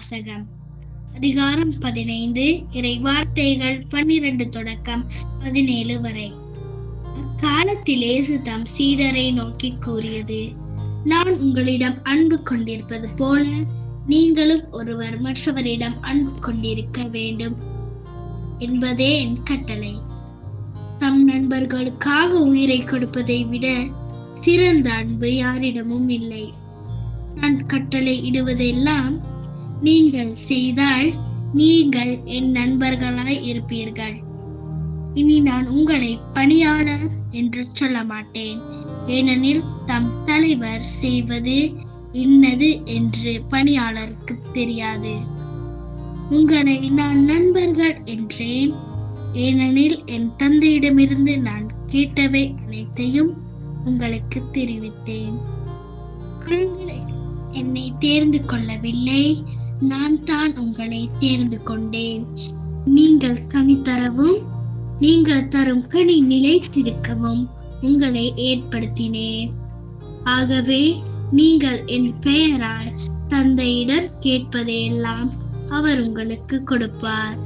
வாசகம். அதிகாரம் 15, இறை வார்த்தைகள் 12 தொடக்கம் 17 வரை. அக்காலத்தில் இயேசு தம் சீடரை நோக்கி கூறியது: நான் உங்களிடம் அன்பு கொண்டிருப்பது போல நீங்களும் ஒருவர் மற்றவரிடம் அன்பு கொண்டிருக்க வேண்டும் என்பதே என் கட்டளை. தம் நண்பர்களுக்காக உயிரை கொடுப்பதை விட சிறந்த அன்பு யாரிடமும் இல்லை. நான் கட்டளை இடுவதெல்லாம் நீங்கள் செய்தால் நீங்கள் என் நண்பர்களாய் இருப்பீர்கள். இனி நான் உங்களை பணியாளர் என்று சொல்ல மாட்டேன், ஏனெனில் தம் தலைவர் செய்வது இன்னது என்று பணியாளருக்கு தெரியாது. உங்களை நான் நண்பர்கள் என்றேன், ஏனெனில் என் தந்தையிடமிருந்து நான் கேட்டவை அனைத்தையும் உங்களுக்கு தெரிவித்தேன். நீங்கள் என்னை தேர்ந்து கொள்ளவில்லை, நான் தான் உங்களை தேர்ந்து கொண்டேன். நீங்கள் கனி தரவும் நீங்கள் தரும் கனி நிலைத்திருக்கவும் உங்களை ஏற்படுத்தினேன். ஆகவே நீங்கள் என் பெயரால் தந்தையிடம் கேட்பதையெல்லாம் அவர் உங்களுக்கு கொடுப்பார்.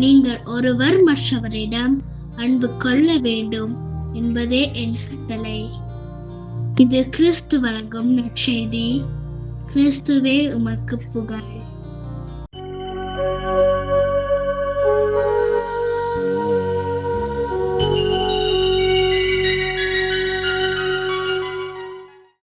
நீங்கள் ஒருவர் மற்றவரிடம் அன்பு கொள்ள வேண்டும் என்பதே என் கட்டளை. இது கிறிஸ்து வழங்கும் நற்செய்தி. கிறிஸ்துவே உமக்கு புகழ்.